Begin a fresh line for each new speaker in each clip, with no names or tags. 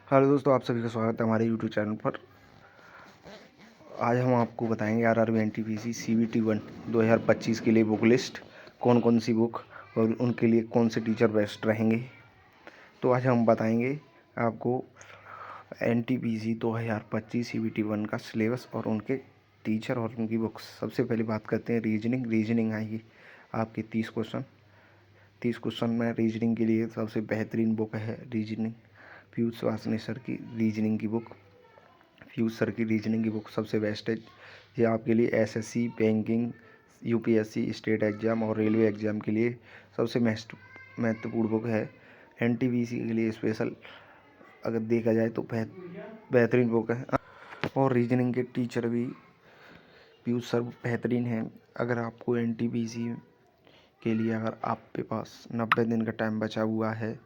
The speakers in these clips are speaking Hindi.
हेलो दोस्तों, आप सभी का स्वागत है हमारे यूट्यूब चैनल पर। आज हम आपको बताएंगे आरआरबी एनटीपीसी सीबीटी 1 2025 के लिए बुक लिस्ट, कौन कौन सी बुक और उनके लिए कौन से टीचर बेस्ट रहेंगे। तो आज हम बताएंगे आपको एनटीपीसी 2025 सीबीटी 1 का सिलेबस और उनके टीचर और उनकी बुक्स। सबसे पहले बात करते हैं रीजनिंग आएगी आपके 30 क्वेश्चन में। रीजनिंग के लिए सबसे बेहतरीन बुक है रीजनिंग, पीयूष वासने सर की रीजनिंग की बुक। पीयूष सर की रीजनिंग की बुक सबसे बेस्ट है। ये आपके लिए SSC, banking, UPSC, state exam और रेलवे एग्ज़ाम के लिए सबसे महत्वपूर्ण बुक है। एनटीपीसी के लिए स्पेशल अगर देखा जाए तो बेहतरीन बुक है। और रीजनिंग के टीचर भी पीयूष सर बेहतरीन हैं। अगर आपको एनटीपीसी के लिए अगर आपके पास 90 दिन का टाइम बचा हुआ है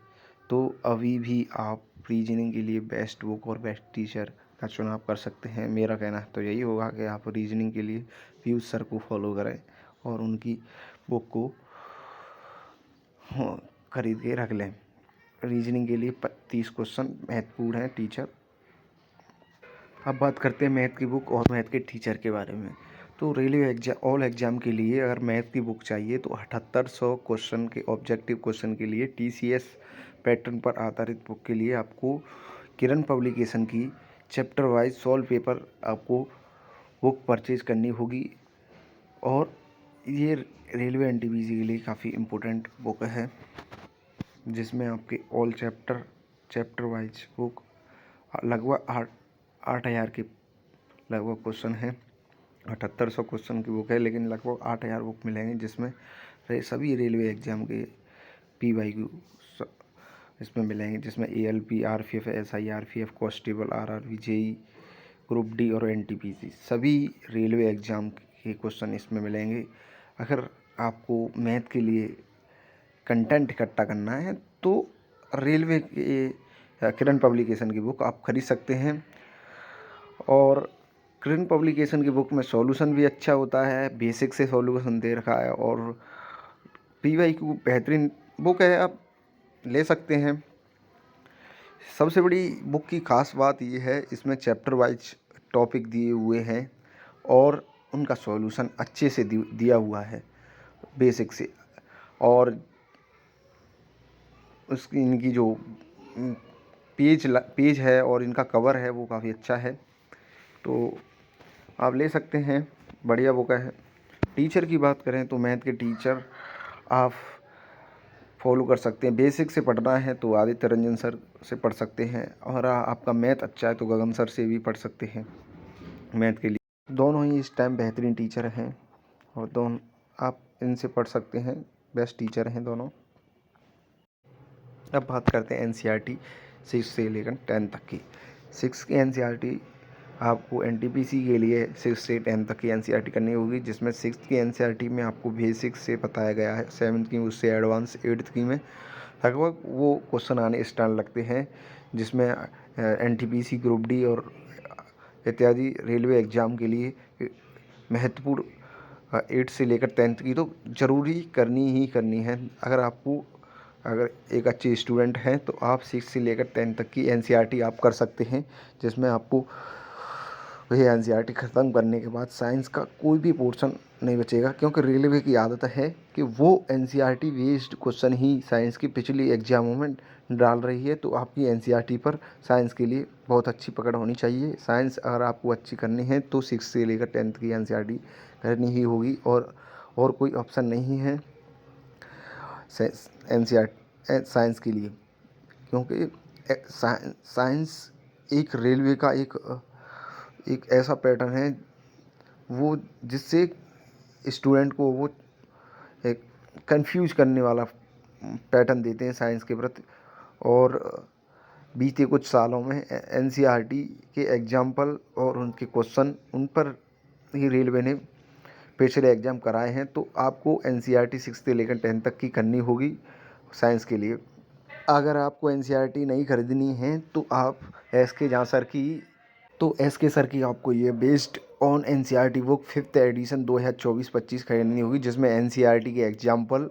तो अभी भी आप रीजनिंग के लिए बेस्ट बुक और बेस्ट टीचर का चुनाव कर सकते हैं। मेरा कहना तो यही होगा कि आप रीजनिंग के लिए पीयूष सर को फॉलो करें और उनकी बुक को खरीद के रख लें। रीजनिंग के लिए 30 क्वेश्चन महत्वपूर्ण हैं टीचर। अब बात करते हैं मैथ की बुक और मैथ के टीचर के बारे में। तो रेलवे एग्जाम ऑल एग्ज़ाम के लिए अगर मैथ की बुक चाहिए तो 7800 क्वेश्चन के ऑब्जेक्टिव क्वेश्चन के लिए टीसीएस पैटर्न पर आधारित बुक के लिए आपको किरण पब्लिकेशन की चैप्टर वाइज सॉल्व पेपर आपको बुक परचेज करनी होगी। और ये रेलवे एनटीपीसी के लिए काफ़ी इम्पोर्टेंट बुक है, जिसमें आपके ऑल चैप्टर वाइज बुक लगभग 8,000 के लगभग क्वेश्चन है। 7800 क्वेश्चन की बुक है, लेकिन लगभग 8,000 बुक मिलेंगे, जिसमें सभी रेलवे एग्ज़ाम के पीवाईक्यू इसमें मिलेंगे, जिसमें ALP, RPF, SI, RPF, constable, RRB, JE, group D और एनटीपीसी सभी रेलवे एग्ज़ाम के क्वेश्चन इसमें मिलेंगे। अगर आपको मैथ के लिए कंटेंट इकट्ठा करना है तो रेलवे के किरण पब्लिकेशन की बुक आप खरीद सकते हैं। और किरण पब्लिकेशन की बुक में सॉल्यूशन भी अच्छा होता है, बेसिक से सॉल्यूशन दे रखा है और पीवाईक्यू बेहतरीन बुक है, आप ले सकते हैं। सबसे बड़ी बुक की खास बात ये है, इसमें चैप्टर वाइज टॉपिक दिए हुए हैं और उनका सॉल्यूशन अच्छे से दिया हुआ है बेसिक से। और उसकी इनकी जो पेज है और इनका कवर है वो काफ़ी अच्छा है, तो आप ले सकते हैं, बढ़िया बुक है। टीचर की बात करें तो मैथ के टीचर आप फॉलो कर सकते हैं। बेसिक से पढ़ना है तो आदित्य रंजन सर से पढ़ सकते हैं, और आपका मैथ अच्छा है तो गगन सर से भी पढ़ सकते हैं मैथ के लिए। दोनों ही इस टाइम बेहतरीन टीचर हैं और दोनों आप इनसे पढ़ सकते हैं, बेस्ट टीचर हैं दोनों। अब बात करते हैं एनसीईआरटी 6 से लेकर 10 तक की। 6 की एनसीईआरटी आपको एनटीपीसी के लिए 6 से 10 तक की एनसीईआरटी करनी होगी, जिसमें 6 की एनसीईआरटी में आपको बेसिक से बताया गया है, 7th की उससे एडवांस, 8th की में लगभग वो क्वेश्चन आने स्टार्ट लगते हैं, जिसमें एनटीपीसी, ग्रुप डी और इत्यादि रेलवे एग्ज़ाम के लिए महत्वपूर्ण 8 से लेकर 10th की तो ज़रूरी करनी ही करनी है। अगर एक अच्छे स्टूडेंट हैं तो आप 6 से लेकर 10 तक की एनसीईआरटी आप कर सकते हैं, जिसमें आपको वही एनसीईआरटी ख़त्म करने के बाद साइंस का कोई भी पोर्शन नहीं बचेगा, क्योंकि रेलवे की आदत है कि वो एनसीईआरटी बेस्ड क्वेश्चन ही साइंस की पिछली एग्जामों में डाल रही है। तो आपकी एनसीईआरटी पर साइंस के लिए बहुत अच्छी पकड़ होनी चाहिए। साइंस अगर आपको अच्छी करनी है तो 6 से लेकर 10th की एनसीईआरटी करनी ही होगी, और कोई ऑप्शन नहीं है एनसीईआरटी साइंस के लिए, क्योंकि साइंस एक रेलवे का एक ऐसा पैटर्न है वो जिससे स्टूडेंट को वो एक कंफ्यूज करने वाला पैटर्न देते हैं साइंस के प्रति। और बीते कुछ सालों में एनसीईआरटी के एग्जाम्पल और उनके क्वेश्चन उन पर ही रेलवे ने पिछले एग्ज़ाम कराए हैं। तो आपको एनसीईआरटी 6 से लेकर 10 तक की करनी होगी साइंस के लिए। अगर आपको एनसीईआरटी नहीं खरीदनी है तो आप एस के सर की आपको ये based on NCERT book 5th edition 2024-25 खरीदनी होगी, जिसमें एनसीईआरटी के एग्जाम्पल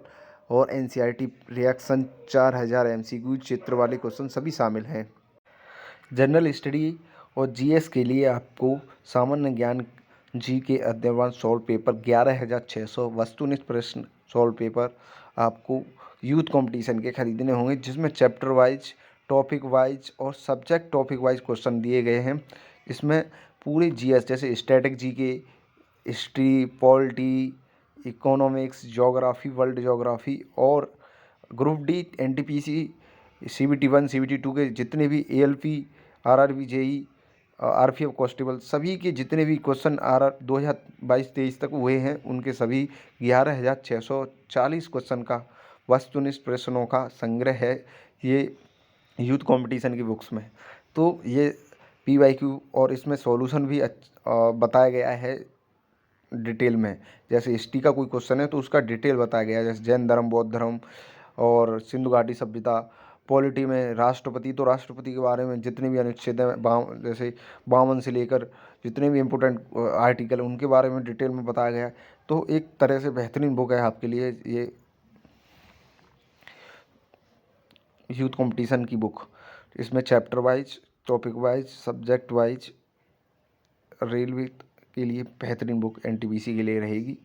और एनसीईआरटी रिएक्शन 4000 एमसीक्यू चित्र वाले क्वेश्चन सभी शामिल हैं। जनरल स्टडी और जीएस के लिए आपको सामान्य ज्ञान जी के अध्ययन सॉल्व पेपर 11,600, वस्तुनिष्ठ प्रश्न सॉल्व पेपर आपको यूथ कंपटीशन के खरीदने होंगे, जिसमें चैप्टर वाइज, टॉपिक वाइज और सब्जेक्ट टॉपिक वाइज क्वेश्चन दिए गए हैं। इसमें पूरे जीएस जैसे static G K, history, polity, economics, geography, world geography और group D, NTPC, CBT 1, CBT 2 के जितने भी ALP, RRB, JE, RPF constable सभी के जितने भी क्वेश्चन 2022-23 तक हुए हैं, उनके सभी 11,640 क्वेश्चन का वस्तुनिष्ठ प्रश्नों का संग्रह है ये यूथ कंपटीशन की बुक्स में। तो ये पीवाईक्यू और इसमें सॉल्यूशन भी बताया गया है डिटेल में। जैसे हिस्ट्री का कोई क्वेश्चन है तो उसका डिटेल बताया गया है, जैसे जैन धर्म, बौद्ध धर्म और सिंधु घाटी सभ्यता। पॉलिटी में राष्ट्रपति, तो राष्ट्रपति के बारे में जितने भी अनुच्छेद हैं, जैसे 52 से लेकर जितने भी इम्पोर्टेंट आर्टिकल हैं उनके बारे में डिटेल में बताया गया है। तो एक तरह से बेहतरीन बुक है आपके लिए ये यूथ कंपटीशन की बुक। इसमें chapter wise, topic wise, subject wise railway के लिए बेहतरीन बुक एनटीपीसी के लिए रहेगी।